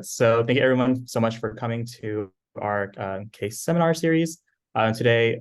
So thank you everyone so much for coming to our CAIS seminar series. Today,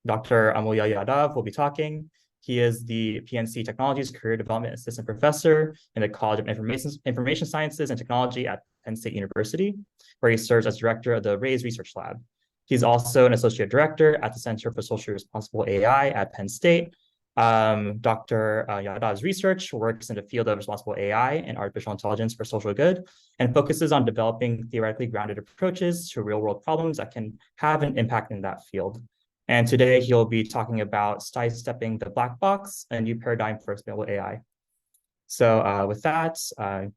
Dr. Amulya Yadav will be talking. He is the PNC Technologies Career Development Assistant Professor in the College of Information Sciences and Technology at Penn State University, where he serves as director of the RAISE Research Lab. He's also an associate director at the Center for Socially Responsible AI at Penn State. Dr. Yadav's research works in the field of responsible AI and artificial intelligence for social good, and focuses on developing theoretically grounded approaches to real-world problems that can have an impact in that field. And today he'll be talking about sidestepping the black box, a new paradigm for explainable AI. So with that,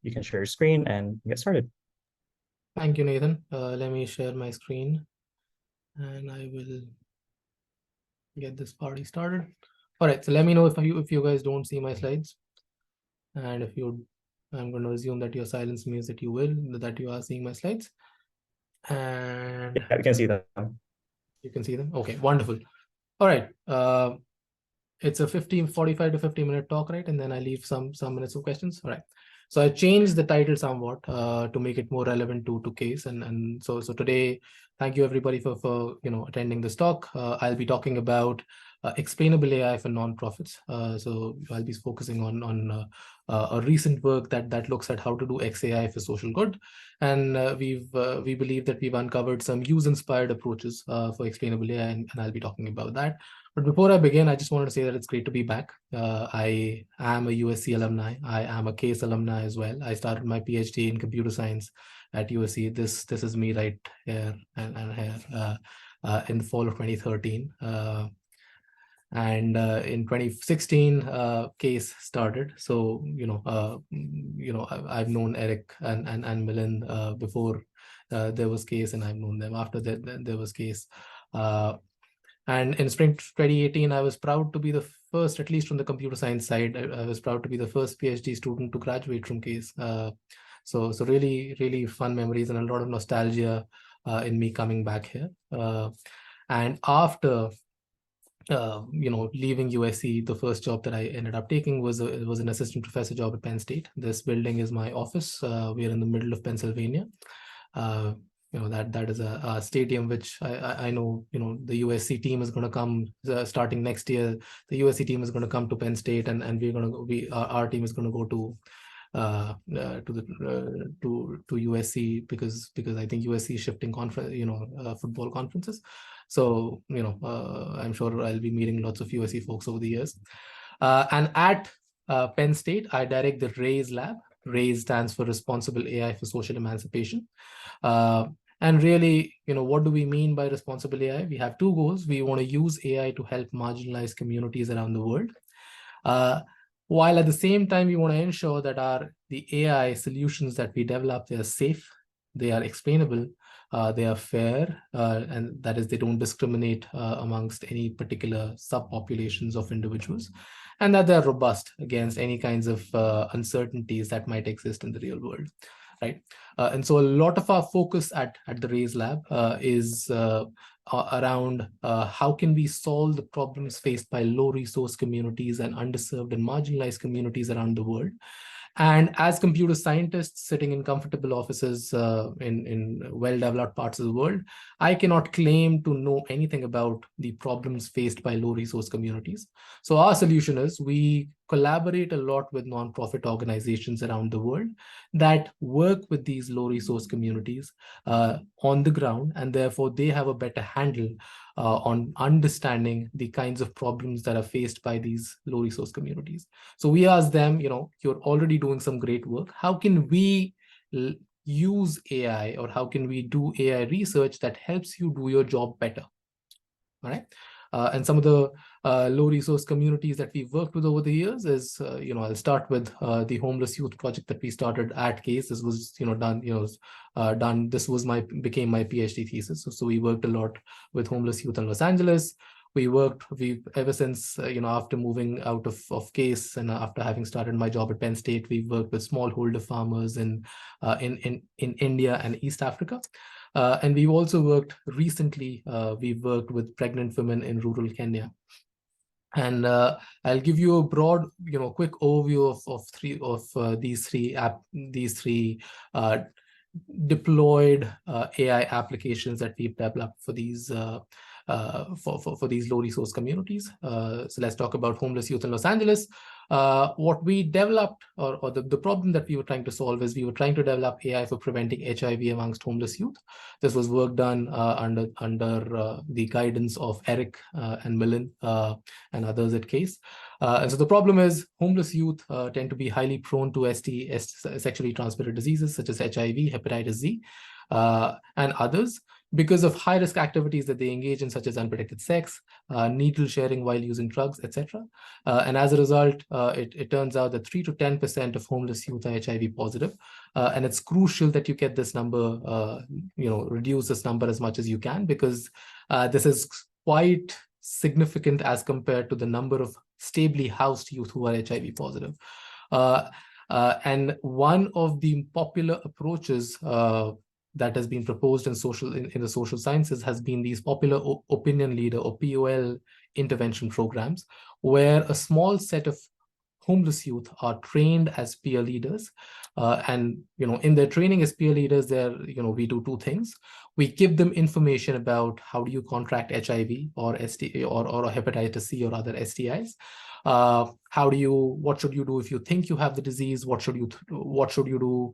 you can share your screen and get started. Thank you, Nathan. Let me share my screen and I will get this party started. All right, so let me know if you guys don't see my slides. And if you, I'm going to assume that your silence means that you are seeing my slides. And yeah, you can see them. You can see them? Okay, wonderful. All right. It's a 45 to 50-minute talk, right? And then I leave some minutes of questions. All right. So I changed the title somewhat to make it more relevant to CAIS. And so today, thank you everybody for attending this talk. I'll be talking about explainable AI for nonprofits. So I'll be focusing on a recent work that looks at how to do XAI for social good. And we believe that we've uncovered some use-inspired approaches for explainable AI, and I'll be talking about that. But before I begin, I just wanted to say that it's great to be back. I am a USC alumni. I am a CAIS alumni as well. I started my PhD in computer science at USC. This is me right here and here in the fall of 2013. And in 2016, CAIS started. So I've known Eric and Milind before there was CAIS, and I've known them after that there was CAIS. And in spring 2018, I was proud to be the first, at least from the computer science side, I was proud to be the first PhD student to graduate from CAIS. So really, really fun memories and a lot of nostalgia in me coming back here. And after leaving USC, the first job that I ended up taking was an assistant professor job at Penn State. This building is my office. We are in the middle of Pennsylvania. That is a stadium which I know, the USC team is going to come starting next year. The USC team is going to come to Penn State, and our team is going to go to USC because I think USC is shifting football conferences. So I'm sure I'll be meeting lots of USC folks over the years. And at Penn State, I direct the RAISE lab. RAISE stands for Responsible AI for Social Emancipation. And really, what do we mean by responsible AI? We have two goals. We want to use AI to help marginalized communities around the world, while at the same time, we want to ensure that the AI solutions that we develop, they are safe, they are explainable, they are fair, and that is, they don't discriminate amongst any particular subpopulations of individuals, and that they are robust against any kinds of uncertainties that might exist in the real world. Right. And so a lot of our focus at the RAISE lab is around how can we solve the problems faced by low resource communities and underserved and marginalized communities around the world. And as computer scientists sitting in comfortable offices in well-developed parts of the world, I cannot claim to know anything about the problems faced by low-resource communities. So our solution is we collaborate a lot with nonprofit organizations around the world that work with these low-resource communities on the ground, and therefore they have a better handle on understanding the kinds of problems that are faced by these low-resource communities. So we ask them, you're already doing some great work. How can we use AI, or how can we do AI research that helps you do your job better? All right. And some of the low-resource communities that we've worked with over the years is, I'll start with the homeless youth project that we started at CAIS. This was, done. This became my PhD thesis. So we worked a lot with homeless youth in Los Angeles. We've ever since, after moving out of CAIS and after having started my job at Penn State, we've worked with smallholder farmers in India and East Africa. And we've also worked recently, we've worked with pregnant women in rural Kenya. And I'll give you a broad, quick overview of these three deployed AI applications that we've developed for these for these low resource communities. So let's talk about homeless youth in Los Angeles. What we developed, or the problem that we were trying to solve, is we were trying to develop AI for preventing HIV amongst homeless youth. This was work done under the guidance of Eric and Millen and others at CAIS. And so the problem is homeless youth tend to be highly prone to sexually transmitted diseases such as HIV, hepatitis Z, and others, because of high-risk activities that they engage in, such as unprotected sex, needle sharing while using drugs, etc. And as a result, it turns out that 3 to 10% of homeless youth are HIV positive. And it's crucial that you get this number, reduce this number as much as you can, because this is quite significant as compared to the number of stably housed youth who are HIV positive. And one of the popular approaches that has been proposed in the social sciences has been these popular opinion leader, or POL, intervention programs, where a small set of homeless youth are trained as peer leaders. And in their training as peer leaders, we do two things. We give them information about how do you contract HIV or ST or hepatitis C or other STIs. What should you do if you think you have the disease? What should you do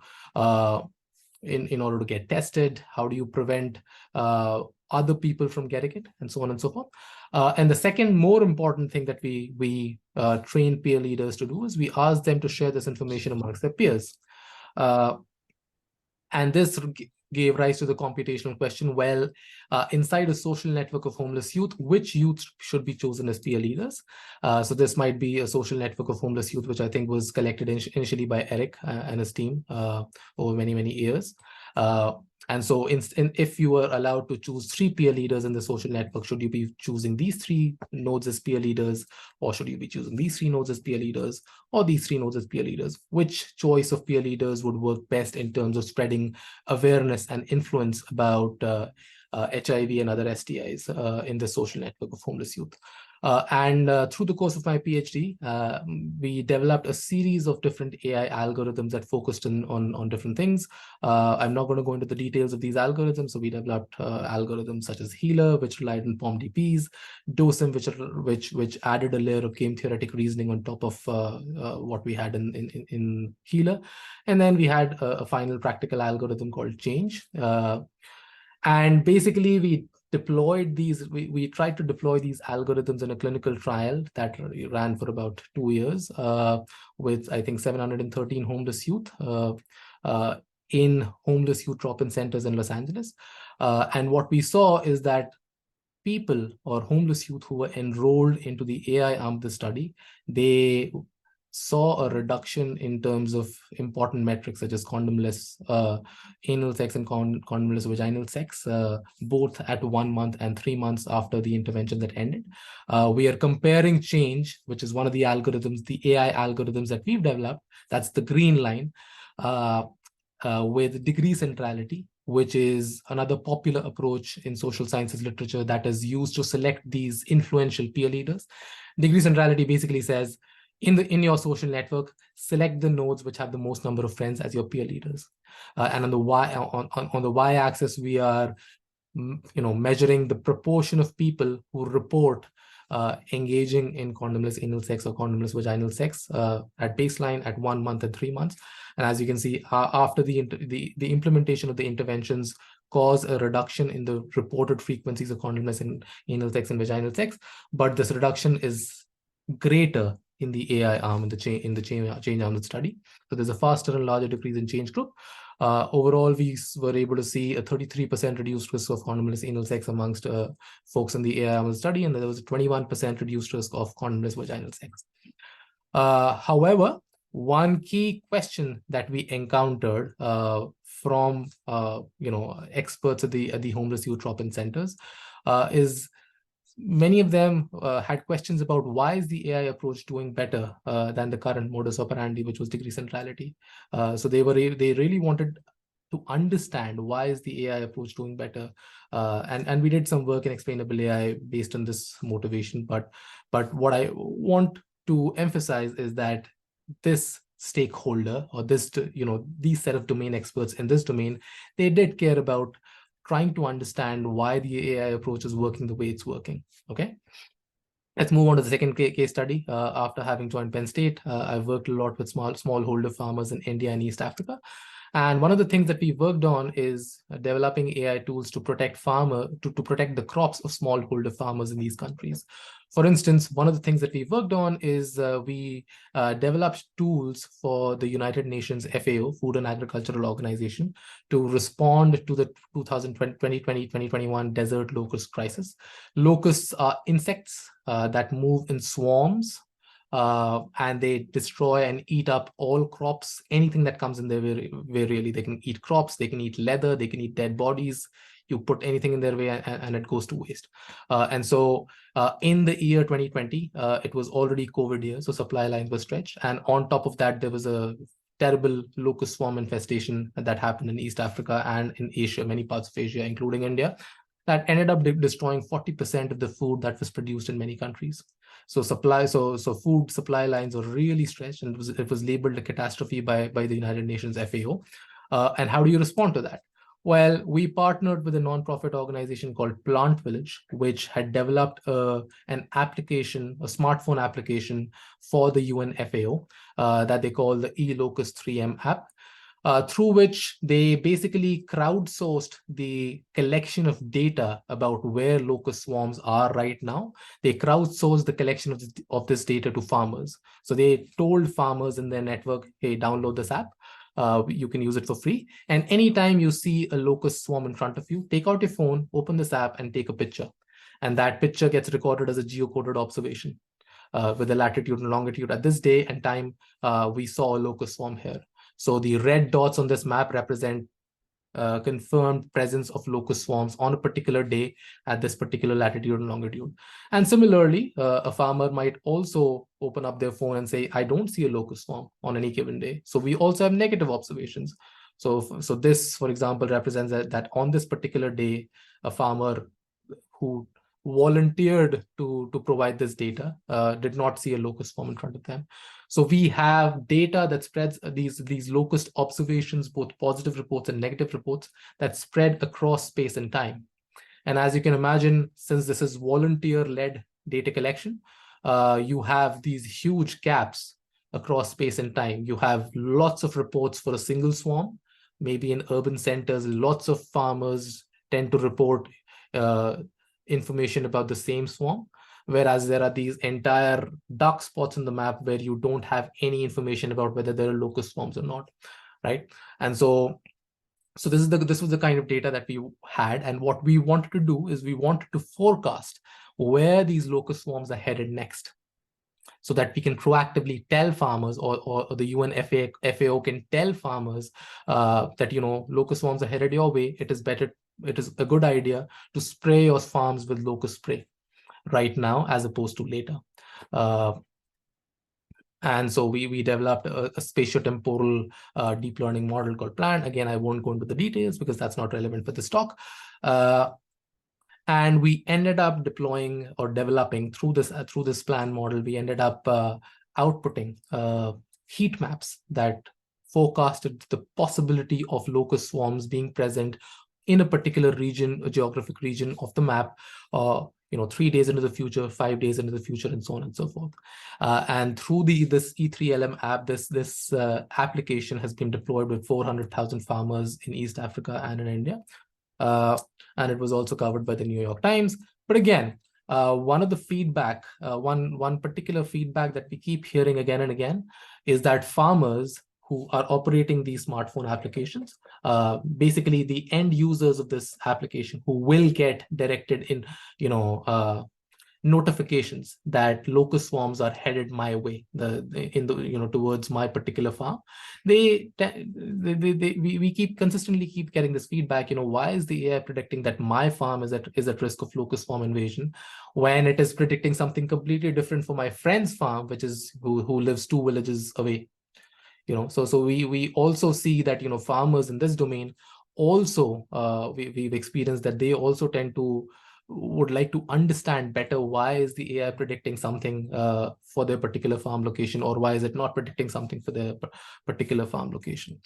in order to get tested? How do you prevent other people from getting it, and so on and so forth. And the second more important thing that we train peer leaders to do is we ask them to share this information amongst their peers. And this gave rise to the computational question, well, inside a social network of homeless youth, which youth should be chosen as peer leaders? So this might be a social network of homeless youth, which I think was collected initially by Eric and his team over many, many years. And so if you were allowed to choose 3 peer leaders in the social network, should you be choosing these 3 nodes as peer leaders, or should you be choosing these 3 nodes as peer leaders, or these 3 nodes as peer leaders? Which choice of peer leaders would work best in terms of spreading awareness and influence about HIV and other STIs in the social network of homeless youth? And through the course of my PhD, we developed a series of different AI algorithms that focused on different things. I'm not going to go into the details of these algorithms. So we developed algorithms such as Healer, which relied on POMDPs, DOSIM, which added a layer of game theoretic reasoning on top of what we had in Healer. And then we had a final practical algorithm called Change. And basically, we tried to deploy these algorithms in a clinical trial that ran for about 2 years with, I think, 713 homeless youth in homeless youth drop-in centers in Los Angeles. And what we saw is that people, or homeless youth who were enrolled into the AI arm of the study, they saw a reduction in terms of important metrics such as condomless anal sex and condomless vaginal sex, both at 1 month and 3 months after the intervention that ended. We are comparing Change, which is one of the algorithms, the AI algorithms that we've developed, that's the green line, with degree centrality, which is another popular approach in social sciences literature that is used to select these influential peer leaders. Degree centrality basically says, in your social network, select the nodes which have the most number of friends as your peer leaders. And on the y-axis, we are measuring the proportion of people who report engaging in condomless anal sex or condomless vaginal sex at baseline, at 1 month and 3 months. And as you can see, after the implementation of the interventions cause a reduction in the reported frequencies of condomless anal sex and vaginal sex, but this reduction is greater in the AI arm, in the change arm of the study. So there's a faster and larger decrease in Change group. Overall, we were able to see a 33% reduced risk of condomless anal sex amongst folks in the AI arm of the study, and there was a 21% reduced risk of condomless vaginal sex. However, one key question that we encountered from experts at the homeless youth drop-in centers is many of them had questions about why is the AI approach doing better than the current modus operandi, which was degree centrality. So they really wanted to understand why is the AI approach doing better. And we did some work in Explainable AI based on this motivation. But what I want to emphasize is that this stakeholder or this, these set of domain experts in this domain, they did care about trying to understand why the AI approach is working the way it's working. Okay. Let's move on to the second case study. After having joined Penn State, I've worked a lot with smallholder farmers in India and East Africa. And one of the things that we worked on is developing AI tools to protect protect the crops of smallholder farmers in these countries. For instance, one of the things that we worked on is we developed tools for the United Nations FAO, Food and Agricultural Organization, to respond to the 2020-2021 desert locust crisis. Locusts are insects that move in swarms, and they destroy and eat up all crops, anything that comes in their way, really. They can eat crops, they can eat leather, they can eat dead bodies. You put anything in their way and it goes to waste. And so in the year 2020, it was already COVID year, so supply lines were stretched. And on top of that, there was a terrible locust swarm infestation that happened in East Africa and in Asia, many parts of Asia, including India, that ended up destroying 40% of the food that was produced in many countries. So food supply lines were really stretched, and it was labeled a catastrophe by the United Nations FAO. And how do you respond to that? Well, we partnered with a nonprofit organization called Plant Village, which had developed an application, a smartphone application for the UN FAO that they call the eLocust 3M app. Through which they basically crowdsourced the collection of data about where locust swarms are right now. They crowdsourced the collection of this data to farmers. So they told farmers in their network, hey, download this app. You can use it for free. And anytime you see a locust swarm in front of you, take out your phone, open this app and take a picture. And that picture gets recorded as a geocoded observation with the latitude and longitude. At this day and time, we saw a locust swarm here. So the red dots on this map represent confirmed presence of locust swarms on a particular day at this particular latitude and longitude. And similarly, a farmer might also open up their phone and say, I don't see a locust swarm on any given day. So we also have negative observations. So this, for example, represents that on this particular day, a farmer who volunteered to provide this data did not see a locust swarm in front of them. So we have data that spreads these locust observations, both positive reports and negative reports, that spread across space and time. And as you can imagine, since this is volunteer-led data collection, you have these huge gaps across space and time. You have lots of reports for a single swarm. Maybe in urban centers, lots of farmers tend to report information about the same swarm, whereas there are these entire dark spots in the map where you don't have any information about whether there are locust swarms or not, right? And so this was the kind of data that we had, and what we wanted to do is we wanted to forecast where these locust swarms are headed next, so that we can proactively tell farmers, or the UN FAO can tell farmers that locust swarms are headed your way. It is a good idea to spray your farms with locust spray right now as opposed to later. And so we developed a spatiotemporal deep learning model called PLAN. Again, I won't go into the details because that's not relevant for this talk. And we ended up deploying or developing through this PLAN model, we ended up outputting heat maps that forecasted the possibility of locust swarms being present in a particular region, a geographic region of the map, 3 days into the future, 5 days into the future, and so on and so forth. And through this E3LM app, this application has been deployed with 400,000 farmers in East Africa and in India. And it was also covered by the New York Times. But again, one of the feedback, one particular feedback that we keep hearing again and again is that farmers who are operating these smartphone applications, basically the end users of this application who will get directed in, notifications that locust swarms are headed my way, towards my particular farm. We consistently keep getting this feedback. Why is the AI predicting that my farm is at risk of locust swarm invasion, when it is predicting something completely different for my friend's farm, which is who lives 2 villages away? So we also see that farmers in this domain also we've experienced that they also tend to would like to understand better why is the AI predicting something for their particular farm location, or why is it not predicting something for their particular farm location.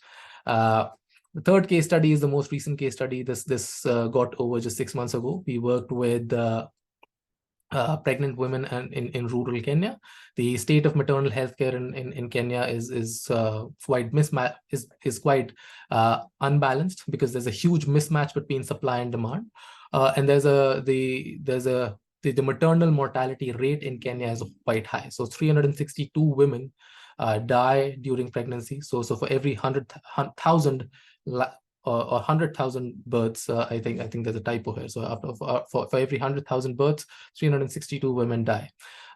The third case study is the most recent case study. This got over just 6 months ago. We worked with pregnant women in rural Kenya. The state of maternal health care in Kenya is quite quite unbalanced, because there's a huge mismatch between supply and demand. And the maternal mortality rate in Kenya is quite high. So 362 women die during pregnancy. So for every 100,000 or 100,000 births, I think there's a typo here. So for every 100,000 births, 362 women die.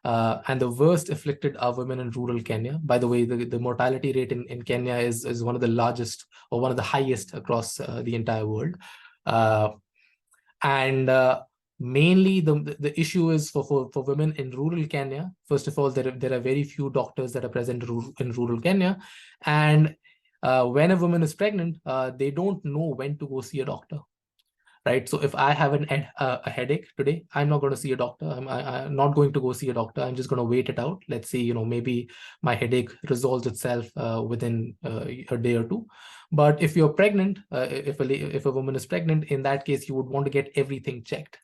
And the worst afflicted are women in rural Kenya. By the way, the mortality rate in Kenya is one of the largest, or one of the highest across the entire world. Mainly the issue is for women in rural Kenya. First of all, there are very few doctors that are present in rural Kenya. And when a woman is pregnant, they don't know when to go see a doctor, right? So if I have a headache today, I'm not going to see a doctor. I'm not going to go see a doctor. I'm just going to wait it out. Let's see, maybe my headache resolves itself within a day or two. But if you're pregnant, if a woman is pregnant, in that case, you would want to get everything checked.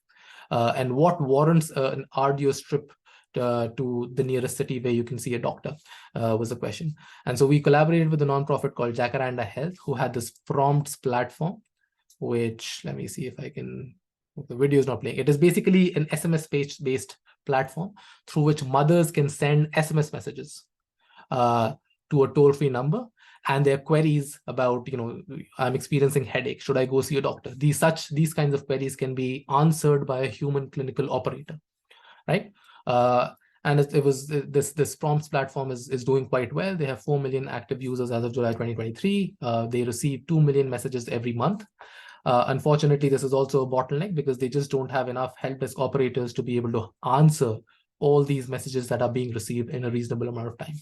And what warrants an arduous trip to the nearest city where you can see a doctor was the question. And so we collaborated with a nonprofit called Jacaranda Health, who had this prompts platform, which, let me see if I can, the video is not playing. It is basically an SMS-based platform through which mothers can send SMS messages to a toll-free number, and their queries about, I'm experiencing headache, should I go see a doctor? These kinds of queries can be answered by a human clinical operator, right? And this prompts platform is doing quite well. They have 4 million active users as of July 2023. They receive 2 million messages every month. Unfortunately, this is also a bottleneck, because they just don't have enough help desk operators to be able to answer all these messages that are being received in a reasonable amount of time.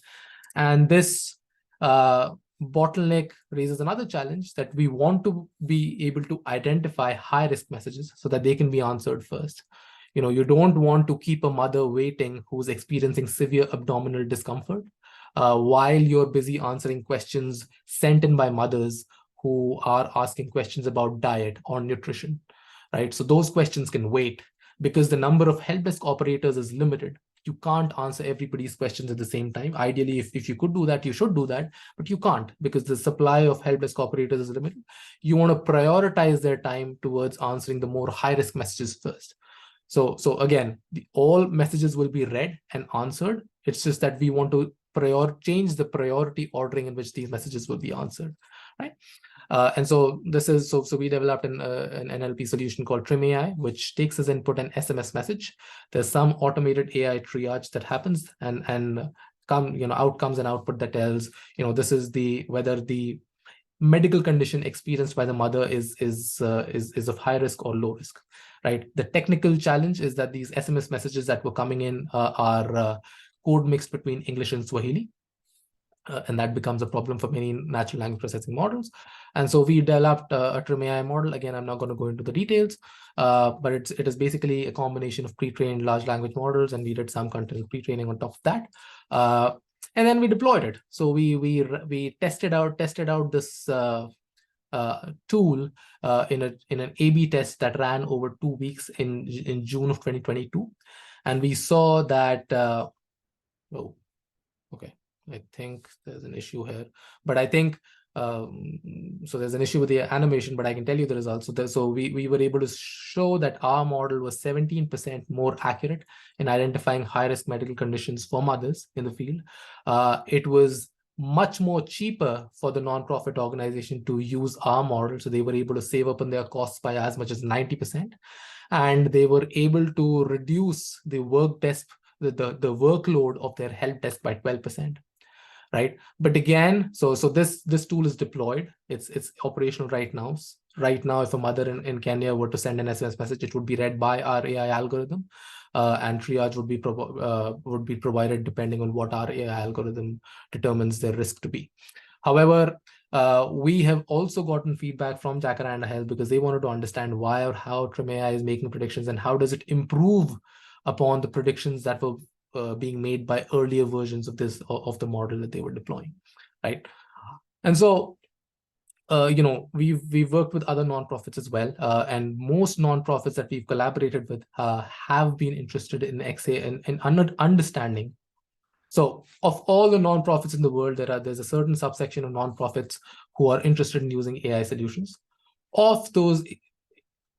And this bottleneck raises another challenge, that we want to be able to identify high-risk messages so that they can be answered first. You don't want to keep a mother waiting who's experiencing severe abdominal discomfort while you're busy answering questions sent in by mothers who are asking questions about diet or nutrition, right? So those questions can wait, because the number of help desk operators is limited. You can't answer everybody's questions at the same time. Ideally, if you could do that, you should do that, but you can't, because the supply of help desk operators is limited. You want to prioritize their time towards answering the more high-risk messages first. So again, all messages will be read and answered. It's just that we want to change the priority ordering in which these messages will be answered, right? And so we developed an NLP solution called Trim AI, which takes as input an SMS message. There's some automated AI triage that happens, and outcomes and output that tells, this is whether the medical condition experienced by the mother is of high risk or low risk, right? The technical challenge is that these SMS messages that were coming in are code mixed between English and Swahili. And that becomes a problem for many natural language processing models. And so we developed a Trim AI model. Again, I'm not going to go into the details, but it is basically a combination of pre-trained large language models, and we did some content pre-training on top of that. And then we deployed it. So we tested out this tool in an A/B test that ran over 2 weeks in June of 2022, and we saw that. Okay, I think there's an issue here, but I think so there's an issue with the animation, but I can tell you the results. So we were able to show that our model was 17% more accurate in identifying high-risk medical conditions for mothers in the field. It was much more cheaper for the nonprofit organization to use our model, so they were able to save up on their costs by as much as 90%, and they were able to reduce the the workload of their help desk by 12%. Right, but again, so this tool is deployed. It's operational right now. Right now, if a mother in Kenya were to send an SMS message, it would be read by our AI algorithm, and triage would be provided depending on what our AI algorithm determines their risk to be. However, we have also gotten feedback from Jacaranda Health because they wanted to understand why or how TrimAI is making predictions and how does it improve upon the predictions that were being made by earlier versions of the model that they were deploying, right? And so, we've worked with other nonprofits as well, and most nonprofits that we've collaborated with have been interested in XAI and understanding. So of all the nonprofits in the world, there's a certain subsection of nonprofits who are interested in using AI solutions. Of those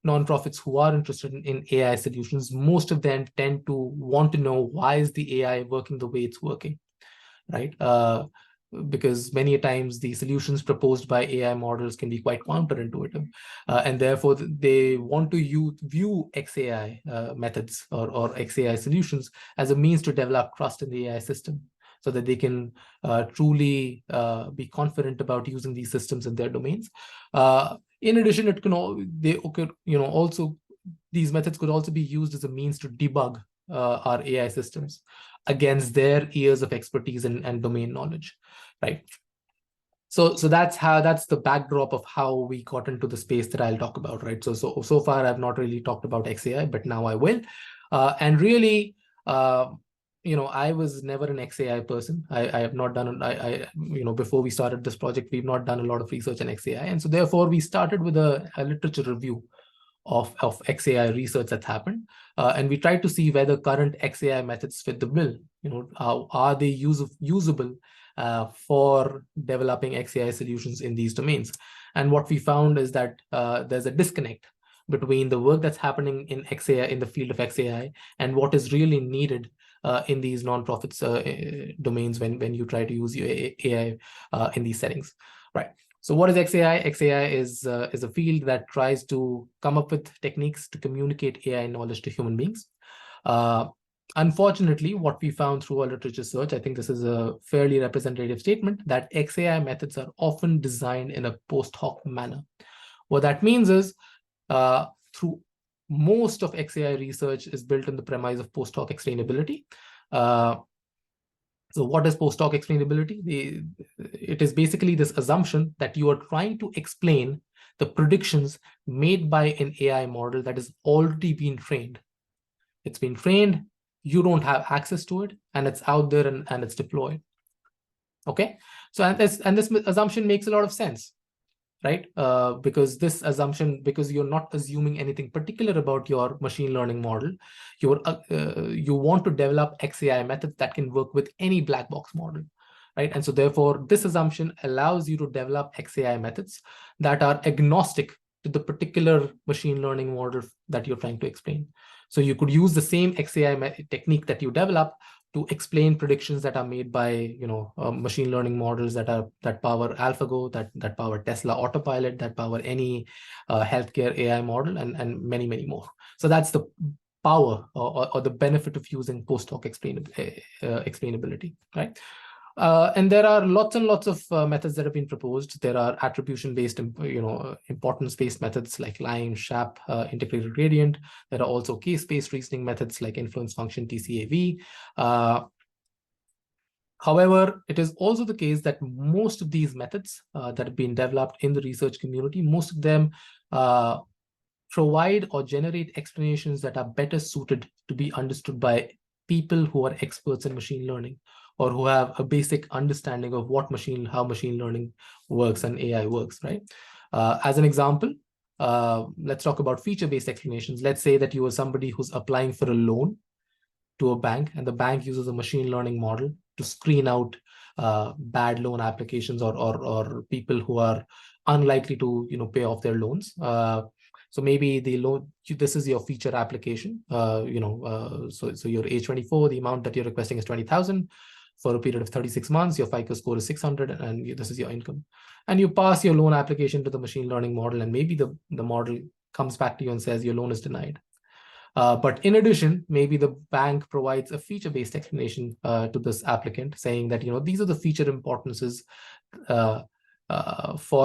nonprofits who are interested in AI solutions, most of them tend to want to know, why is the AI working the way it's working, right? Because many times the solutions proposed by AI models can be quite counterintuitive. And therefore, they want to view XAI methods or XAI solutions as a means to develop trust in the AI system, so that they can truly be confident about using these systems in their domains. In addition, these methods could also be used as a means to debug our AI systems against their years of expertise and domain knowledge, right? So that's the backdrop of how we got into the space that I'll talk about, right? So far I've not really talked about XAI, but now I will. And really, I was never an XAI person. I have not done, before we started this project, we've not done a lot of research on XAI. And so therefore we started with a literature review of XAI research that's happened. And we tried to see whether current XAI methods fit the bill. Are they usable for developing XAI solutions in these domains? And what we found is that there's a disconnect between the work that's happening in XAI, in the field of XAI, and what is really needed in these nonprofits domains when you try to use AI in these settings, right? So what is XAI? XAI is a field that tries to come up with techniques to communicate AI knowledge to human beings. Unfortunately, what we found through our literature search, I think this is a fairly representative statement, that XAI methods are often designed in a post hoc manner. What that means is, through most of XAI research is built on the premise of post hoc explainability. So what is post hoc explainability? It is basically this assumption that you are trying to explain the predictions made by an AI model that has already been trained. It's been trained, you don't have access to it, and it's out there and it's deployed. Okay, so this assumption makes a lot of sense, right? Because you're not assuming anything particular about your machine learning model. You want to develop XAI methods that can work with any black box model, right? And so therefore, this assumption allows you to develop XAI methods that are agnostic to the particular machine learning model that you're trying to explain. So you could use the same XAI technique that you develop to explain predictions that are made by machine learning models that power AlphaGo, that power Tesla Autopilot, that power any healthcare AI model, and many more. So that's the power or the benefit of using post hoc explainability, right? And there are lots and lots of methods that have been proposed. There are attribution-based, importance-based methods like LIME, SHAP, integrated gradient. There are also case-based reasoning methods like influence function, TCAV. However, it is also the case that most of these methods that have been developed in the research community, most of them provide or generate explanations that are better suited to be understood by people who are experts in machine learning, or who have a basic understanding of how machine learning works and AI works, right? As an example, let's talk about feature-based explanations. Let's say that you are somebody who's applying for a loan to a bank, and the bank uses a machine learning model to screen out bad loan applications or people who are unlikely to pay off their loans. So maybe this is your feature application. So your age 24, the amount that you're requesting is 20,000 for a period of 36 months. Your FICO score is 600, and this is your income. And you pass your loan application to the machine learning model, and maybe the model comes back to you and says your loan is denied. But in addition, maybe the bank provides a feature-based explanation to this applicant, saying that these are the feature importances for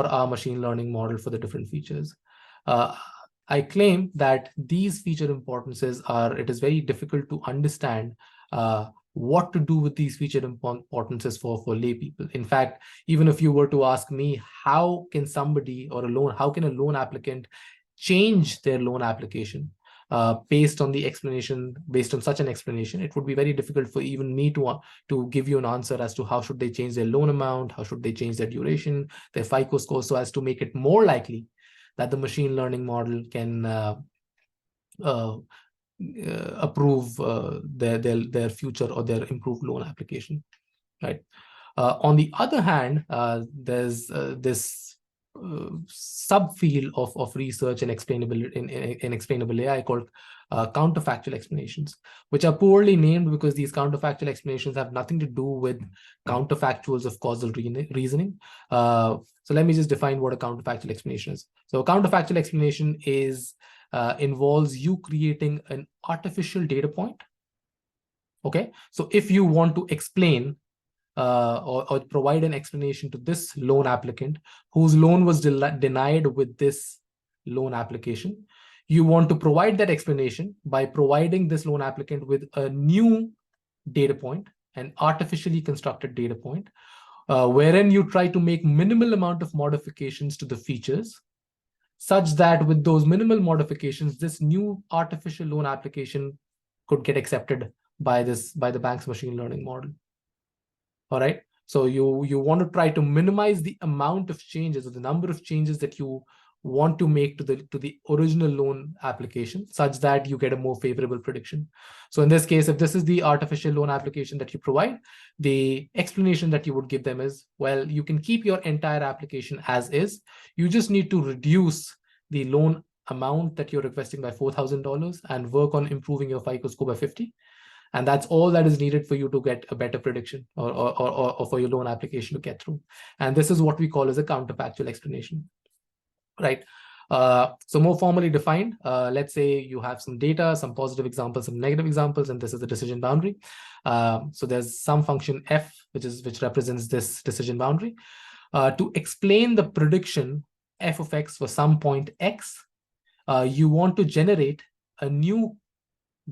our machine learning model for the different features. I claim that these feature importances it is very difficult to understand what to do with these featured importances for lay people. In fact, even if you were to ask me, how can somebody or how can a loan applicant change their loan application based on such an explanation, it would be very difficult for even me to give you an answer as to how should they change their loan amount, how should they change their duration, their FICO score, so as to make it more likely that the machine learning model can approve their future or their improved loan application, right? On the other hand, there's this subfield of research in explainable AI called counterfactual explanations, which are poorly named because these counterfactual explanations have nothing to do with counterfactuals of causal reasoning. So let me just define what a counterfactual explanation is. So a counterfactual explanation involves you creating an artificial data point. Okay, so if you want to explain or provide an explanation to this loan applicant whose loan was denied with this loan application, you want to provide that explanation by providing this loan applicant with a new data point, an artificially constructed data point, wherein you try to make minimal amount of modifications to the features, such that with those minimal modifications, this new artificial loan application could get accepted by the bank's machine learning model. All right. So you want to try to minimize the amount of changes or the number of changes that you want to make to the original loan application, such that you get a more favorable prediction. So in this case, if this is the artificial loan application that you provide, the explanation that you would give them is, well, you can keep your entire application as is. You just need to reduce the loan amount that you're requesting by $4,000 and work on improving your FICO score by 50. And that's all that is needed for you to get a better prediction or for your loan application to get through. And this is what we call as a counterfactual explanation, right? So more formally defined, let's say you have some data, some positive examples, some negative examples, and this is the decision boundary. So there's some function f, which represents this decision boundary. To explain the prediction f of x for some point x, you want to generate a new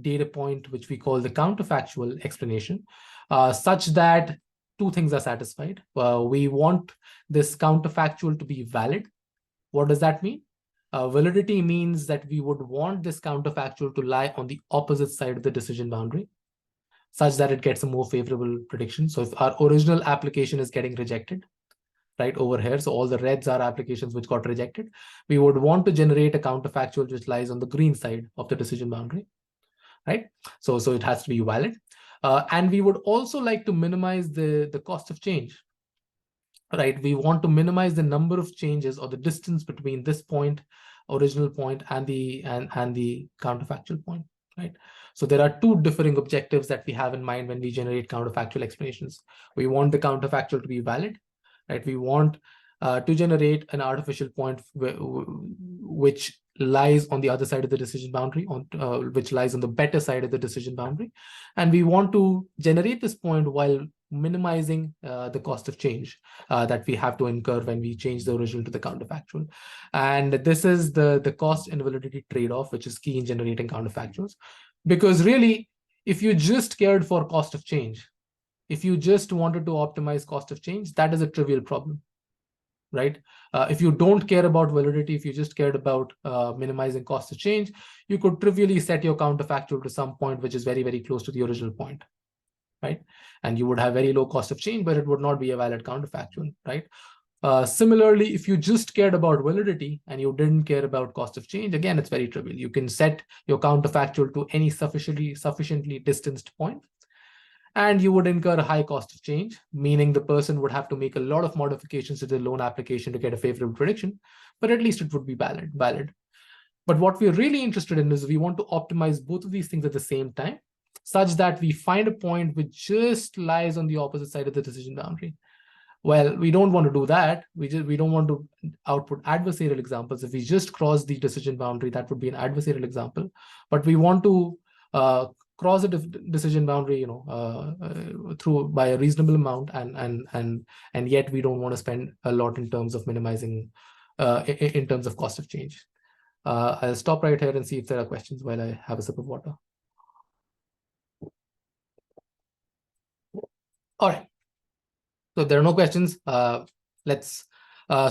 data point, which we call the counterfactual explanation, such that two things are satisfied. We want this counterfactual to be valid. What does that mean? Validity means that we would want this counterfactual to lie on the opposite side of the decision boundary, such that it gets a more favorable prediction. So if our original application is getting rejected, right over here, so all the reds are applications which got rejected, we would want to generate a counterfactual which lies on the green side of the decision boundary. Right, so it has to be valid, and we would also like to minimize the cost of change. Right, we want to minimize the number of changes or the distance between this point, original point, and the counterfactual point. Right, so there are two differing objectives that we have in mind when we generate counterfactual explanations. We want the counterfactual to be valid. Right, we want to generate an artificial point which lies on the other side of the decision boundary, which lies on the better side of the decision boundary. And we want to generate this point while minimizing the cost of change that we have to incur when we change the original to the counterfactual. And this is the cost and validity trade-off, which is key in generating counterfactuals. Because really, if you just cared for cost of change, if you just wanted to optimize cost of change, that is a trivial problem. Right? If you don't care about validity, if you just cared about minimizing cost of change, you could trivially set your counterfactual to some point which is very, very close to the original point, right? And you would have very low cost of change, but it would not be a valid counterfactual, right? Similarly, if you just cared about validity and you didn't care about cost of change, again, it's very trivial. You can set your counterfactual to any sufficiently distanced point, and you would incur a high cost of change, meaning the person would have to make a lot of modifications to the loan application to get a favorable prediction, but at least it would be valid. But what we're really interested in is we want to optimize both of these things at the same time, such that we find a point which just lies on the opposite side of the decision boundary. Well, we don't want to do that. We don't want to output adversarial examples. If we just cross the decision boundary, that would be an adversarial example. But we want to cross a decision boundary, through by a reasonable amount, and yet we don't want to spend a lot in terms of minimizing, in terms of cost of change. I'll stop right here and see if there are questions while I have a sip of water. All right. So there are no questions. Let's. So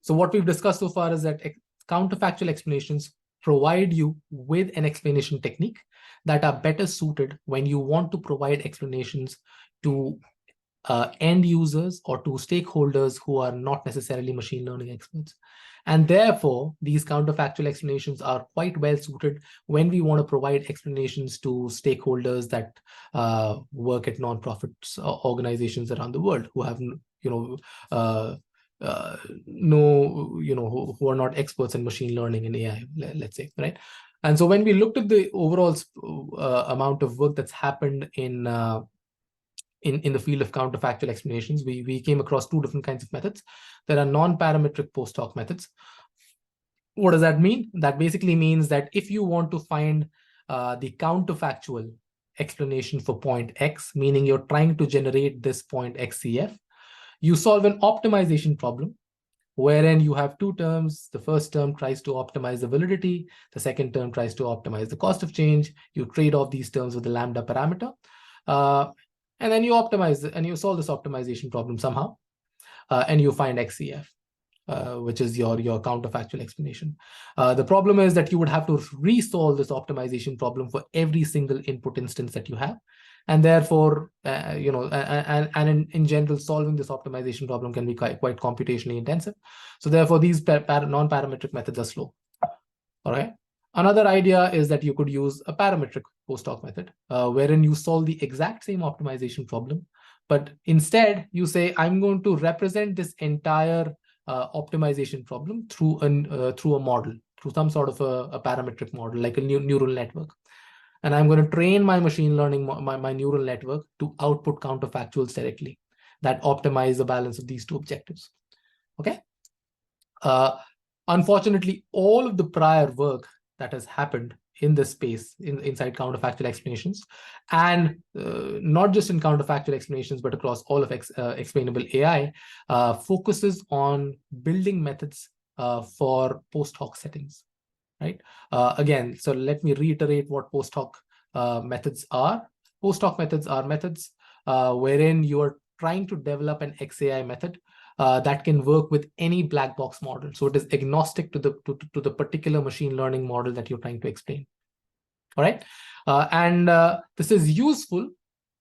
what we've discussed so far is that counterfactual explanations provide you with an explanation technique that are better suited when you want to provide explanations to end users or to stakeholders who are not necessarily machine learning experts. And therefore, these counterfactual explanations are quite well suited when we want to provide explanations to stakeholders that work at nonprofits organizations around the world who have, who are not experts in machine learning and AI, let's say, right? And so when we looked at the overall amount of work that's happened in the field of counterfactual explanations, we came across two different kinds of methods. There are non-parametric post-hoc methods. What does that mean? That basically means that if you want to find the counterfactual explanation for point X, meaning you're trying to generate this point XCF, you solve an optimization problem wherein you have two terms. The first term tries to optimize the validity. The second term tries to optimize the cost of change. You trade off these terms with the lambda parameter. And then you optimize and you solve this optimization problem somehow, and you find XCF, which is your counterfactual explanation. The problem is that you would have to resolve this optimization problem for every single input instance that you have. And therefore, in general, solving this optimization problem can be quite computationally intensive. So therefore, these non-parametric methods are slow. All right. Another idea is that you could use a parametric post-hoc method, wherein you solve the exact same optimization problem, but instead you say, I'm going to represent this entire optimization problem through a model, through some sort of a parametric model, like a neural network. And I'm going to train my machine learning, my neural network to output counterfactuals directly that optimize the balance of these two objectives. Okay. Unfortunately, all of the prior work that has happened in this space inside counterfactual explanations, and not just in counterfactual explanations, but across all of explainable AI, focuses on building methods for post-hoc settings, right? Again, so let me reiterate what post-hoc methods are. Post-hoc methods are methods wherein you are trying to develop an XAI method that can work with any black box model. So it is agnostic to the particular machine learning model that you're trying to explain. All right. This is useful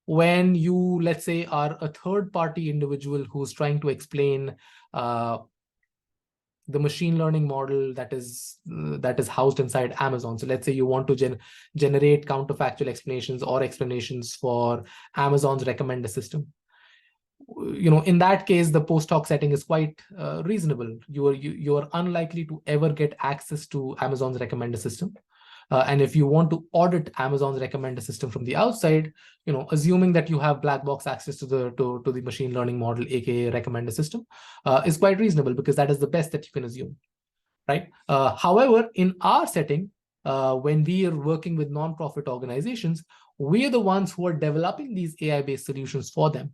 when you, let's say, are a third-party individual who's trying to explain the machine learning model that is housed inside Amazon. So let's say you want to generate counterfactual explanations or explanations for Amazon's recommender system. In that case, the post-hoc setting is quite reasonable. You are unlikely to ever get access to Amazon's recommender system. And if you want to audit Amazon's recommender system from the outside, assuming that you have black box access to the machine learning model, aka recommender system, is quite reasonable, because that is the best that you can assume, right? However, in our setting, when we are working with nonprofit organizations, we are the ones who are developing these AI-based solutions for them,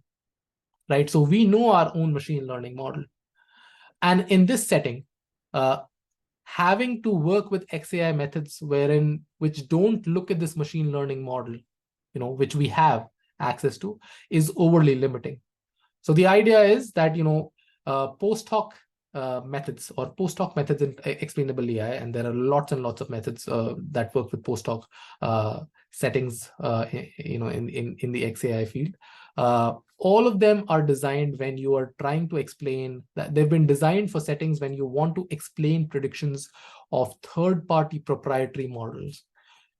right? So we know our own machine learning model. And in this setting, having to work with XAI methods which don't look at this machine learning model, which we have access to, is overly limiting. So the idea is that, post-hoc methods or post-hoc methods in explainable AI, and there are lots and lots of methods that work with post-hoc settings, in the XAI field. All of them are designed when you are trying to explain that they've been designed for settings when you want to explain predictions of third-party proprietary models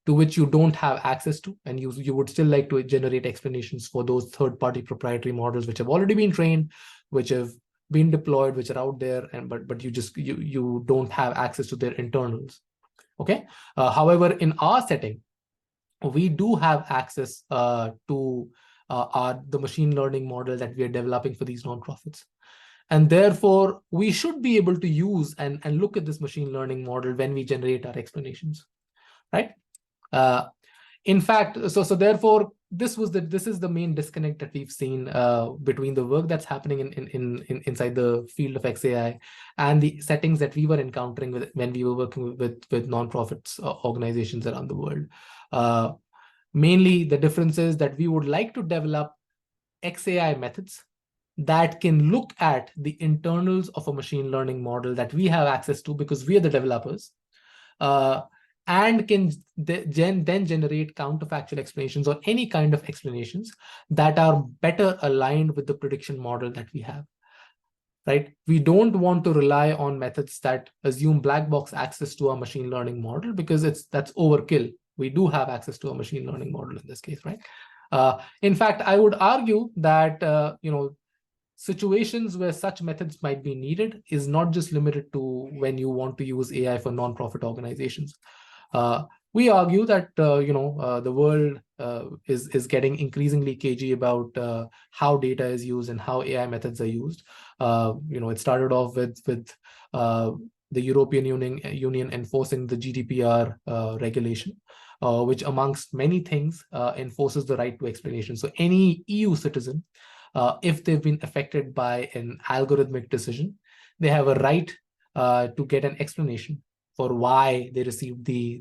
to which you don't have access to, and you would still like to generate explanations for those third-party proprietary models which have already been trained, which have been deployed, which are out there, and but you don't have access to their internals. Okay. However, in our setting, we do have access to the machine learning model that we are developing for these nonprofits. And therefore, we should be able to use and look at this machine learning model when we generate our explanations, right? In fact, so therefore, this is the main disconnect that we've seen between the work that's happening inside the field of XAI and the settings that we were encountering when we were working with nonprofits organizations around the world. Mainly, the difference is that we would like to develop XAI methods that can look at the internals of a machine learning model that we have access to because we are the developers, and can then generate counterfactual explanations or any kind of explanations that are better aligned with the prediction model that we have. Right? We don't want to rely on methods that assume black box access to our machine learning model because that's overkill. We do have access to a machine learning model in this case, right? In fact, I would argue that situations where such methods might be needed is not just limited to when you want to use AI for non-profit organizations. We argue that the world is getting increasingly cagey about how data is used and how AI methods are used. It started off with the European Union enforcing the GDPR regulation, which amongst many things enforces the right to explanation. So any EU citizen, if they've been affected by an algorithmic decision, they have a right to get an explanation for why they received the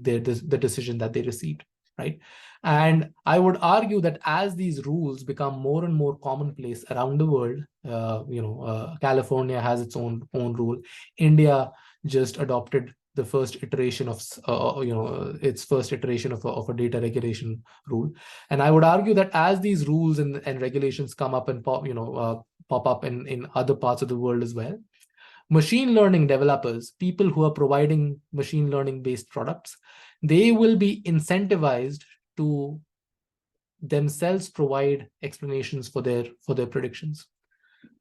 decision that they received, right? And I would argue that as these rules become more and more commonplace around the world, California has its own rule. India just adopted the first iteration of its first iteration of a data regulation rule. And I would argue that as these rules and regulations come up and pop up in other parts of the world as well, machine learning developers, people who are providing machine learning based products, they will be incentivized to themselves provide explanations for their predictions,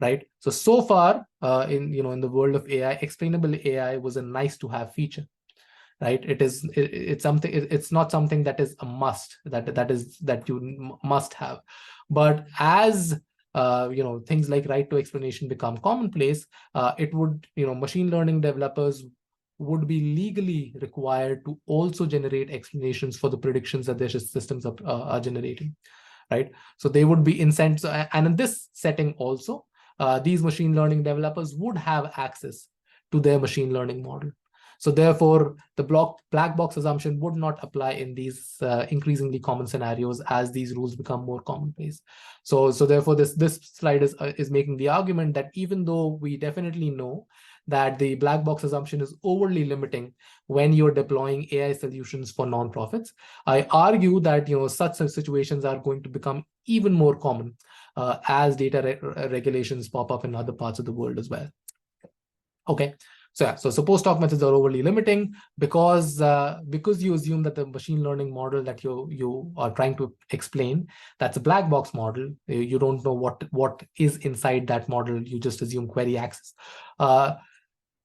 right? So far in the world of AI, explainable AI was a nice to have feature, right? It's something, it's not something that is a must, that you must have. But as things like right to explanation become commonplace, it would, machine learning developers would be legally required to also generate explanations for the predictions that their systems are generating, right? So they would be incentivized, and in this setting also, these machine learning developers would have access to their machine learning model. So therefore, the black box assumption would not apply in these increasingly common scenarios as these rules become more commonplace. So therefore, this slide is making the argument that even though we definitely know that the black box assumption is overly limiting when you're deploying AI solutions for nonprofits, I argue that such situations are going to become even more common as data regulations pop up in other parts of the world as well. Okay. So yeah, so post-hoc methods are overly limiting because you assume that the machine learning model that you are trying to explain, that's a black box model. You don't know what is inside that model. You just assume query access.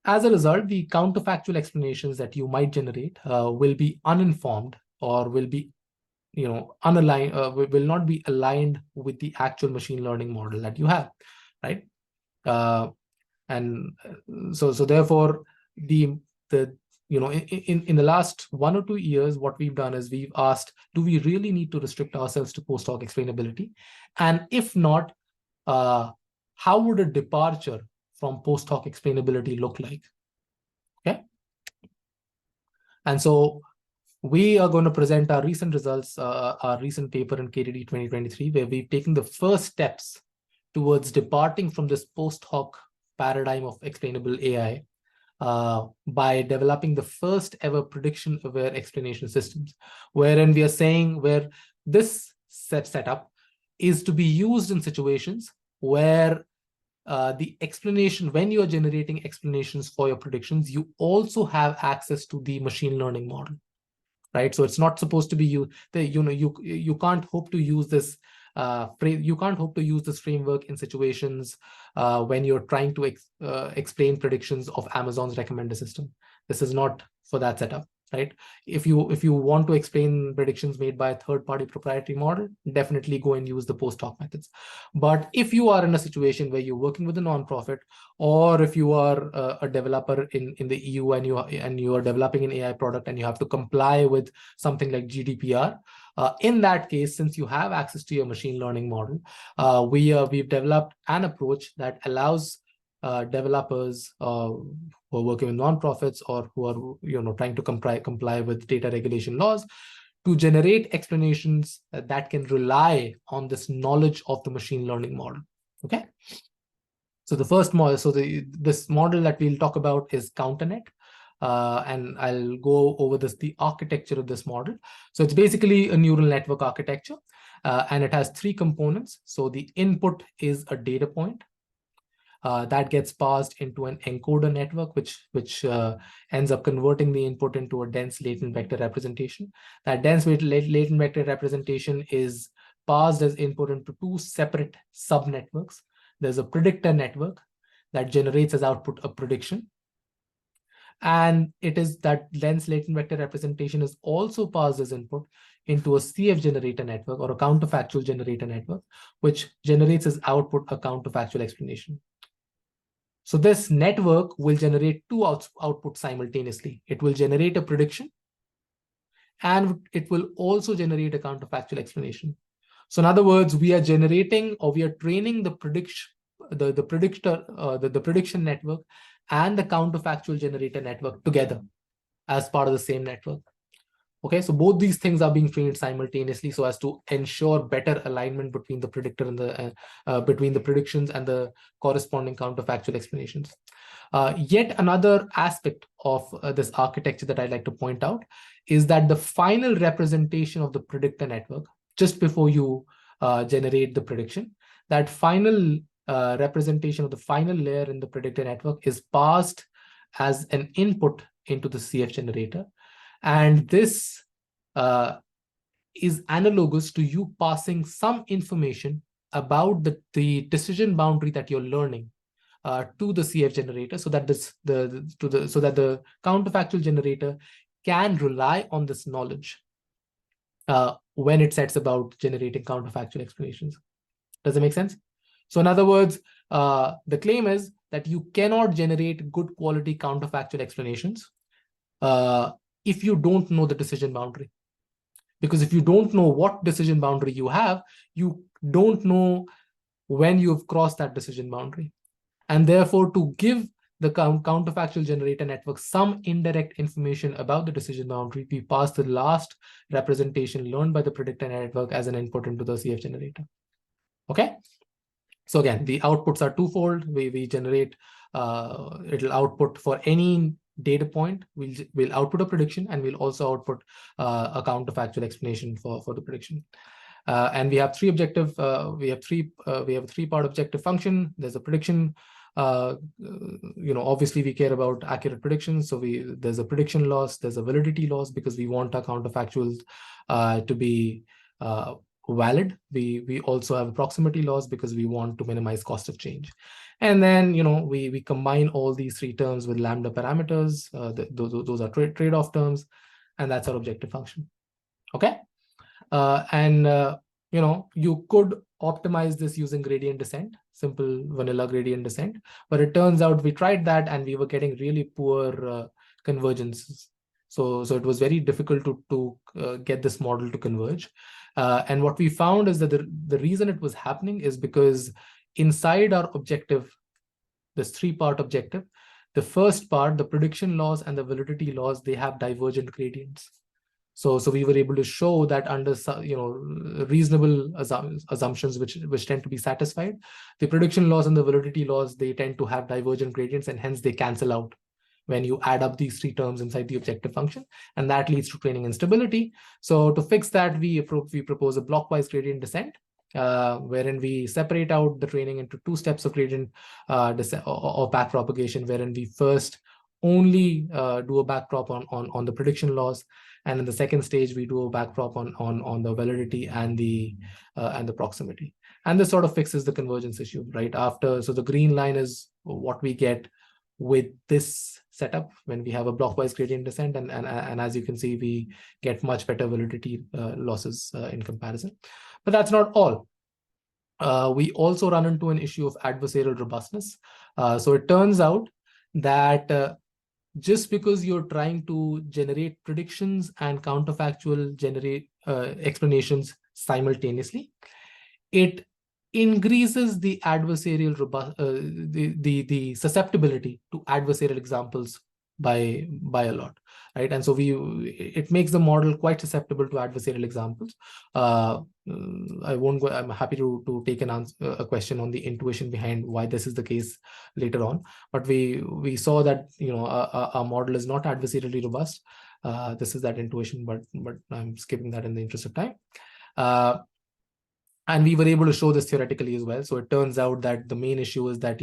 As a result, the counterfactual explanations that you might generate will be uninformed or will be unaligned, will not be aligned with the actual machine learning model that you have, right? And so therefore, in the last 1 or 2 years, what we've done is we've asked, do we really need to restrict ourselves to post-hoc explainability? And if not, how would a departure from post-hoc explainability look like? Okay. And so we are going to present our recent results, our recent paper in KDD 2023, where we've taken the first steps towards departing from this post-hoc paradigm of explainable AI by developing the first ever prediction-aware explanation systems, wherein we are saying where this setup is to be used in situations where the explanation, when you are generating explanations for your predictions, you also have access to the machine learning model, right? So it's not supposed to be you can't hope to use this you can't hope to use this framework in situations when you're trying to explain predictions of Amazon's recommender system. This is not for that setup, right? If you want to explain predictions made by a third-party proprietary model, definitely go and use the post-hoc methods. But if you are in a situation where you're working with a nonprofit, or if you are a developer in the EU and you are developing an AI product and you have to comply with something like GDPR, in that case, since you have access to your machine learning model, we've developed an approach that allows developers who are working with nonprofits or who are trying to comply with data regulation laws to generate explanations that can rely on this knowledge of the machine learning model. Okay. So the first model, this model that we'll talk about is CounterNet. And I'll go over the architecture of this model. So it's basically a neural network architecture, and it has three components. So the input is a data point that gets passed into an encoder network, which ends up converting the input into a dense latent vector representation. That dense latent vector representation is passed as input into two separate subnetworks. There's a predictor network that generates as output a prediction. And it is that dense latent vector representation is also passed as input into a CF generator network or a counterfactual generator network, which generates as output a counterfactual explanation. So this network will generate two outputs simultaneously. It will generate a prediction, and it will also generate a counterfactual explanation. So in other words, we are generating, or we are training the prediction network and the counterfactual generator network together as part of the same network. Okay, so both these things are being trained simultaneously so as to ensure better alignment between the predictor and between the predictions and the corresponding counterfactual explanations. Yet another aspect of this architecture that I'd like to point out is that the final representation of the predictor network, just before you generate the prediction, that final representation of the final layer in the predictor network is passed as an input into the CF generator. And this is analogous to you passing some information about the decision boundary that you're learning to the CF generator, so that the counterfactual generator can rely on this knowledge when it sets about generating counterfactual explanations. Does it make sense? So in other words, the claim is that you cannot generate good quality counterfactual explanations if you don't know the decision boundary. Because if you don't know what decision boundary you have, you don't know when you've crossed that decision boundary. And therefore, to give the counterfactual generator network some indirect information about the decision boundary, we pass the last representation learned by the predictor network as an input into the CF generator. Okay? So again, the outputs are twofold. We generate, it'll output for any data point, we'll output a prediction, and we'll also output a counterfactual explanation for the prediction. And we have three objective, we have a three-part objective function. There's a prediction. Obviously we care about accurate predictions. So there's a prediction loss, there's a validity loss, because we want our counterfactuals to be valid. We also have a proximity loss because we want to minimize cost of change. And then, we combine all these three terms with lambda parameters. Those are trade-off terms, and that's our objective function. Okay. You could optimize this using gradient descent, simple vanilla gradient descent, but it turns out we tried that and we were getting really poor convergences. So it was very difficult to get this model to converge. And what we found is that the reason it was happening is because inside our objective, this three-part objective, the first part, the prediction loss and the validity loss, they have divergent gradients. So we were able to show that under reasonable assumptions which tend to be satisfied, the prediction loss and the validity loss, they tend to have divergent gradients, and hence they cancel out when you add up these three terms inside the objective function, and that leads to training instability. So to fix that, we propose a blockwise gradient descent, wherein we separate out the training into two steps of gradient descent or backpropagation, wherein we first only do a backprop on the prediction loss, and in the second stage we do a backprop on the validity and the proximity. And this sort of fixes the convergence issue right after. So the green line is what we get with this setup when we have a blockwise gradient descent, and as you can see, we get much better validity losses in comparison. But that's not all. We also run into an issue of adversarial robustness. So it turns out that just because you're trying to generate predictions and counterfactual explanations simultaneously, it increases the adversarial the susceptibility to adversarial examples by a lot, right? And so it makes the model quite susceptible to adversarial examples. I won't go. I'm happy to take a question on the intuition behind why this is the case later on. But we saw that our model is not adversarially robust. This is that intuition, but I'm skipping that in the interest of time. And we were able to show this theoretically as well. So it turns out that the main issue is that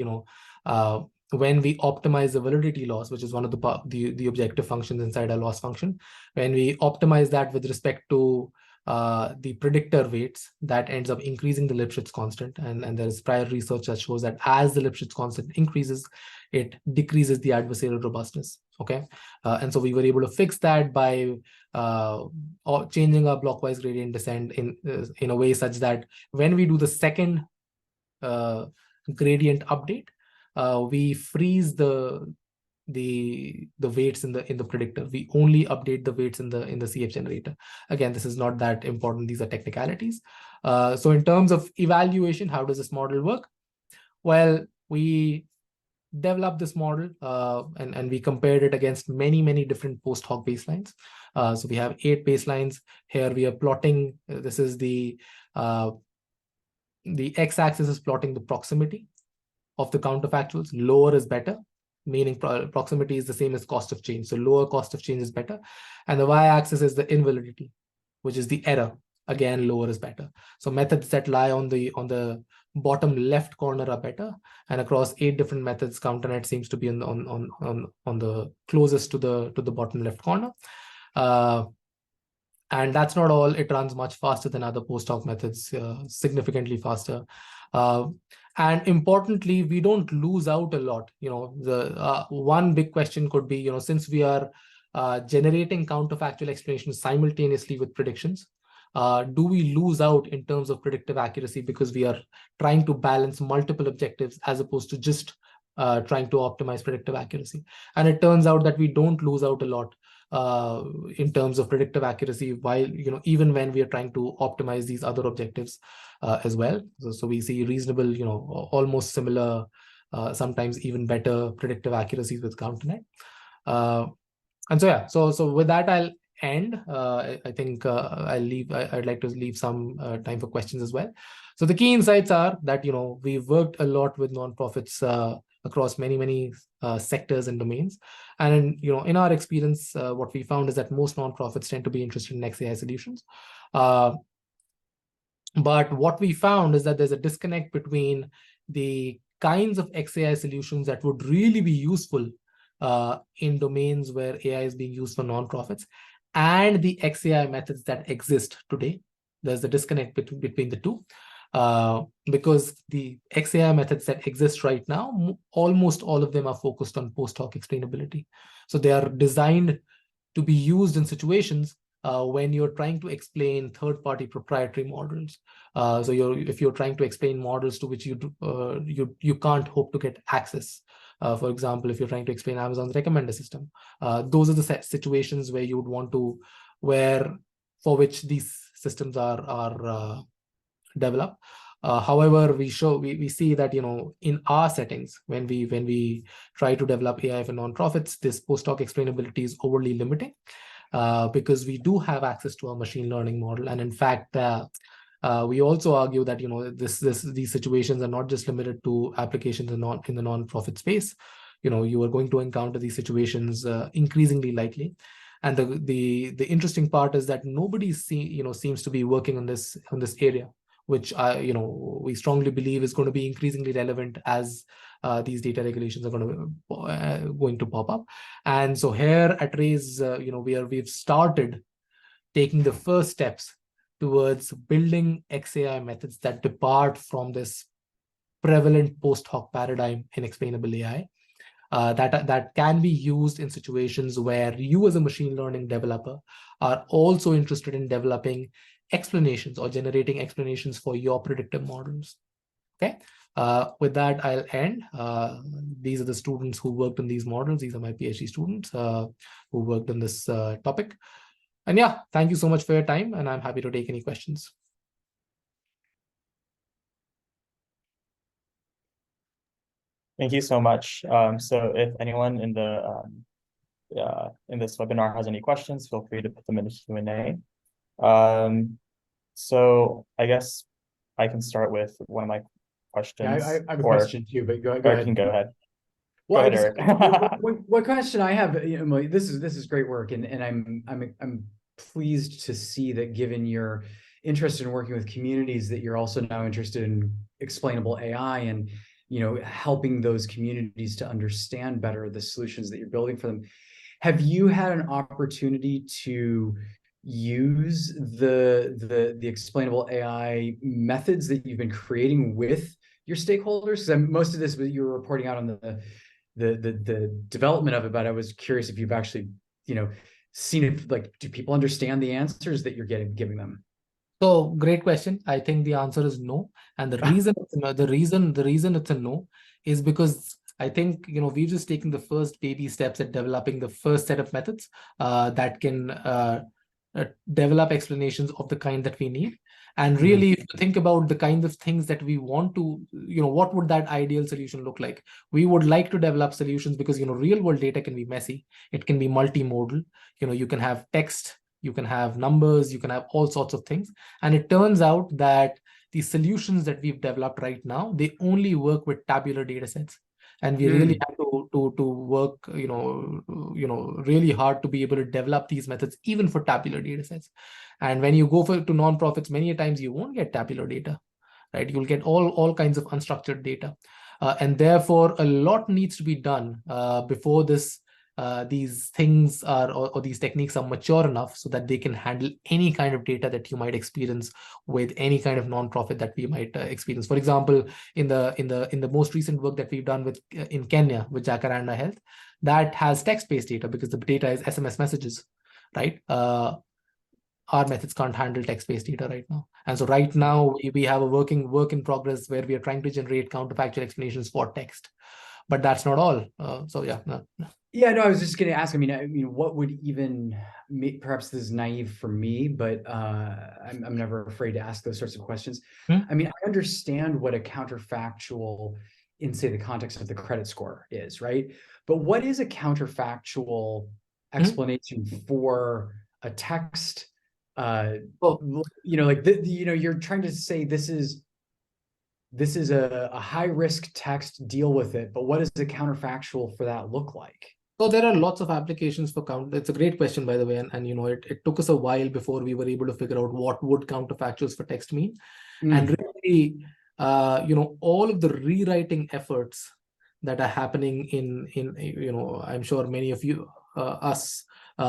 when we optimize the validity loss, which is one of the objective functions inside our loss function, when we optimize that with respect to the predictor weights, that ends up increasing the Lipschitz constant. And there is prior research that shows that as the Lipschitz constant increases, it decreases the adversarial robustness. Okay, and so we were able to fix that by changing our blockwise gradient descent in a way such that when we do the second gradient update, we freeze the weights in the predictor. We only update the weights in the CF generator. Again, this is not that important. These are technicalities. So in terms of evaluation, how does this model work? Well, we developed this model and we compared it against many different post hoc baselines. So we have 8 baselines. Here we are plotting. This is the x-axis is plotting the proximity of the counterfactuals. Lower is better, meaning proximity is the same as cost of change. So lower cost of change is better. And the y-axis is the invalidity, which is the error. Again, lower is better. So methods that lie on the bottom left corner are better. And across 8 different methods, CounterNet seems to be on the closest to the bottom left corner. And that's not all. It runs much faster than other post hoc methods, significantly faster. And importantly, we don't lose out a lot. The one big question could be, since we are generating counterfactual explanations simultaneously with predictions, do we lose out in terms of predictive accuracy because we are trying to balance multiple objectives as opposed to just trying to optimize predictive accuracy? And it turns out that we don't lose out a lot in terms of predictive accuracy, while even when we are trying to optimize these other objectives as well. So we see reasonable, almost similar, sometimes even better predictive accuracies with CounterNet. And so yeah, so with that I'll end. I think I'd like to leave some time for questions as well. So the key insights are that we've worked a lot with nonprofits across many sectors and domains. And in our experience, what we found is that most nonprofits tend to be interested in XAI solutions. But what we found is that there's a disconnect between the kinds of XAI solutions that would really be useful in domains where AI is being used for nonprofits and the XAI methods that exist today. There's a disconnect between the two. Because the XAI methods that exist right now, almost all of them are focused on post hoc explainability. So they are designed to be used in situations when you're trying to explain third-party proprietary models. So if you're trying to explain models to which you can't hope to get access. For example, if you're trying to explain Amazon's recommender system, those are the situations where you would want to, for which these systems are develop. However, we see that in our settings, when we try to develop AI for nonprofits, this post hoc explainability is overly limiting because we do have access to our machine learning model, and in fact, we also argue that these situations are not just limited to applications in the nonprofit space. You are going to encounter these situations increasingly likely. And the interesting part is that nobody seems to be working on this area, which we strongly believe is going to be increasingly relevant as these data regulations are going to pop up. And so here at Raise, we've started taking the first steps towards building XAI methods that depart from this prevalent post hoc paradigm in explainable AI. That can be used in situations where you as a machine learning developer are also interested in developing explanations or generating explanations for your predictive models. Okay. With that, I'll end. These are the students who worked on these models. These are my PhD students who worked on this topic. And yeah, thank you so much for your time, and I'm happy to take any questions. Thank you so much. So if anyone in the in this webinar has any questions, feel free to put them in the Q&A. So I guess I can start with one of my questions. Yeah, I have a question too, but go Eric ahead. can go ahead. Well, go ahead, Eric. what question I have, Emily, this is great work, and I'm pleased to see that given your interest in working with communities, that you're also now interested in explainable AI and helping those communities to understand better the solutions that you're building for them. Have you had an opportunity to use the explainable AI methods that you've been creating with your stakeholders? Because most of this you were reporting out on the development of it, but I was curious if you've actually seen it. Like, do people understand the answers that you're giving them? So great question. I think the answer is no, and the reason it's a no is because I think we've just taken the first baby steps at developing the first set of methods that can develop explanations of the kind that we need. And really, if you think about the kind of things that we want to, what would that ideal solution look like? We would like to develop solutions because, real world data can be messy. It can be multimodal. You can have text, you can have numbers, you can have all sorts of things. And it turns out that the solutions that we've developed right now, they only work with tabular data sets. And we really have to work, really hard to be able to develop these methods, even for tabular data sets. And when you go to nonprofits, many times you won't get tabular data, right? You'll get all kinds of unstructured data. And therefore, a lot needs to be done before these things or these techniques are mature enough so that they can handle any kind of data that you might experience with any kind of nonprofit that we might experience. For example, in the most recent work that we've done in Kenya with Jacaranda Health, that has text-based data because the data is SMS messages, right? Our methods can't handle text-based data right now. And so right now we have a work in progress where we are trying to generate counterfactual explanations for text. But that's not all. So yeah. Yeah, no, I was just going to ask. I mean, what would even perhaps this is naive for me, but I'm never afraid to ask those sorts of questions. I mean, I understand what a counterfactual in, say, the context of the credit score is, right? But what is a counterfactual explanation for a text? You're trying to say this is a high risk text, deal with it, but what does the counterfactual for that look like? So there are lots of applications for It's a great question, by the way, and it took us a while before we were able to figure out what would counterfactuals for text mean. And really, all of the rewriting efforts that are happening in I'm sure many of you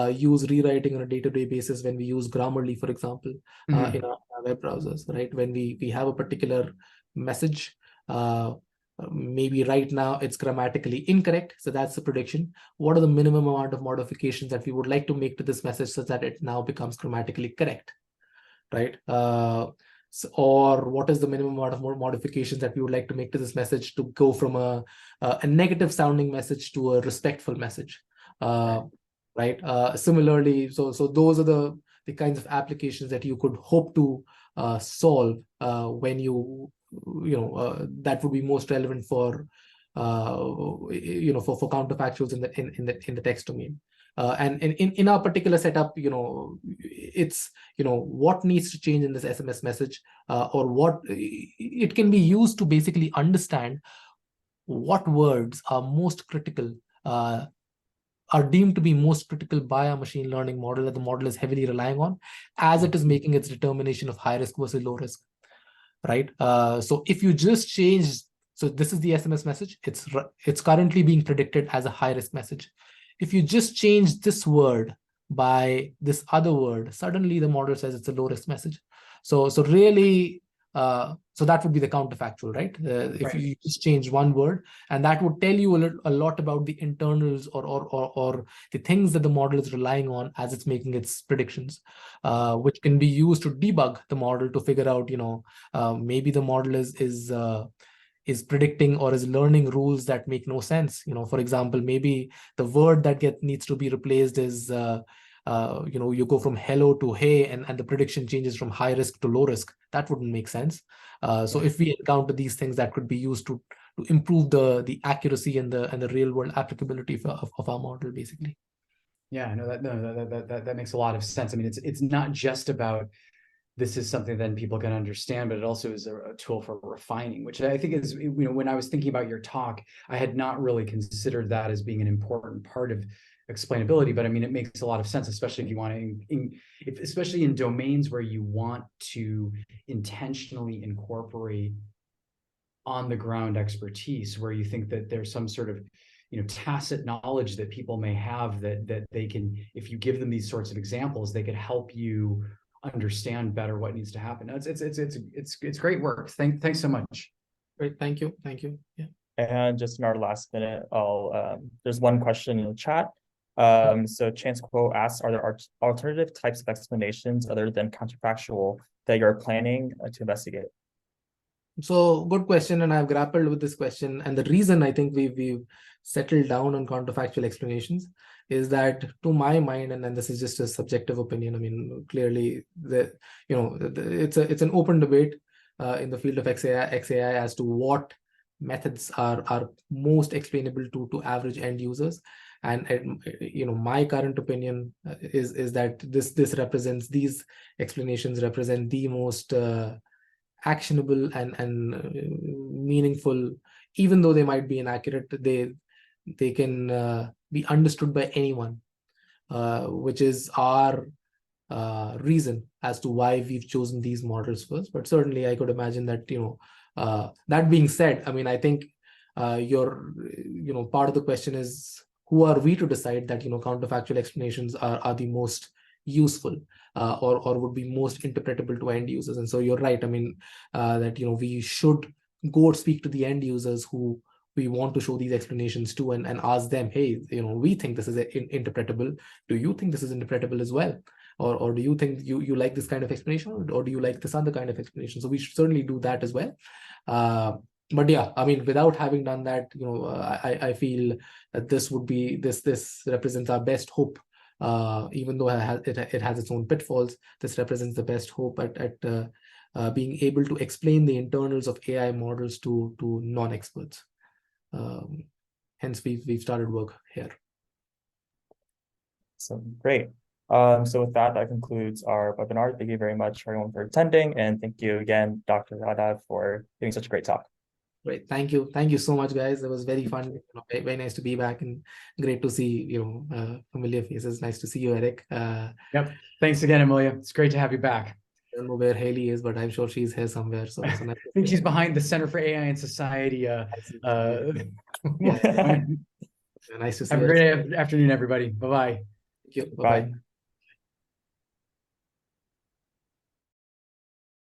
use rewriting on a day-to-day basis when we use Grammarly, for example, in our web browsers, right? When we have a particular message, maybe right now it's grammatically incorrect, so that's the prediction. What are the minimum amount of modifications that we would like to make to this message so that it now becomes grammatically correct, right? Or what is the minimum amount of modifications that we would like to make to this message to go from a negative sounding message to a respectful message, right? Similarly, so those are the kinds of applications that you could hope to solve when that would be most relevant for for counterfactuals in the text domain. And in our particular setup, it's what needs to change in this SMS message, or what it can be used to basically understand what words are most critical, are deemed to be most critical by a machine learning model that the model is heavily relying on as it is making its determination of high risk versus low risk, right? So if you just change, so this is the SMS message, it's currently being predicted as a high risk message. If you just change this word by this other word, suddenly the model says it's a low risk message. So really, so that would be the counterfactual, right? If you just change one word, and that would tell you a lot about the internals or the things that the model is relying on as it's making its predictions, which can be used to debug the model to figure out, maybe the model is predicting or is learning rules that make no sense. For example, maybe the word that needs to be replaced is you go from hello to hey, and the prediction changes from high risk to low risk. That wouldn't make sense. So if we encounter these things, that could be used to improve the accuracy and the real world applicability of our model, basically. Yeah, no, that makes a lot of sense. I mean, it's not just about this is something then people can understand, but it also is a tool for refining, which I think is, when I was thinking about your talk, I had not really considered that as being an important part of explainability, but I mean, it makes a lot of sense, especially if you want to, especially in domains where you want to intentionally incorporate on the ground expertise, where you think that there's some sort of tacit knowledge that people may have that they can, if you give them these sorts of examples, they could help you understand better what needs to happen. It's great work. Thanks so much. Great, thank you. Yeah. And just in our last minute, there's one question in the chat. So Chance Quo asks, are there alternative types of explanations other than counterfactual that you're planning to investigate? So good question, and I've grappled with this question. And the reason I think we've settled down on counterfactual explanations is that, to my mind, and then this is just a subjective opinion, I mean, clearly it's an open debate in the field of XAI as to what methods are most explainable to average end users. And my current opinion is that these explanations represent the most actionable and meaningful. Even though they might be inaccurate, they can be understood by anyone, which is our reason as to why we've chosen these models first. But certainly I could imagine that, that being said, I mean, I think your part of the question is, who are we to decide that counterfactual explanations are the most useful or would be most interpretable to end users? And so you're right. I mean, that we should go speak to the end users who we want to show these explanations to, and ask them, hey, we think this is interpretable. Do you think this is interpretable as well? Or do you think you like this kind of explanation, or do you like this other kind of explanation? So we should certainly do that as well. But yeah, I mean, without having done that, I feel that this represents our best hope. Even though it has its own pitfalls, this represents the best hope at being able to explain the internals of AI models to non-experts. Hence, we've started work here. So great. So with that concludes our webinar. Thank you very much for everyone for attending, and thank you again, Dr. Yadav, for giving such a great talk. Great, thank you so much, guys. It was very fun. Very nice to be back, and great to see familiar faces. Nice to see you, Eric. Yep. Thanks again, Amulya. It's great to have you back. I don't know where Haley is, but I'm sure she's here somewhere. So nice. I think she's behind the Center for AI and Society. Nice to see you. Have a great afternoon, everybody. Bye-bye. Thank you. Bye-bye.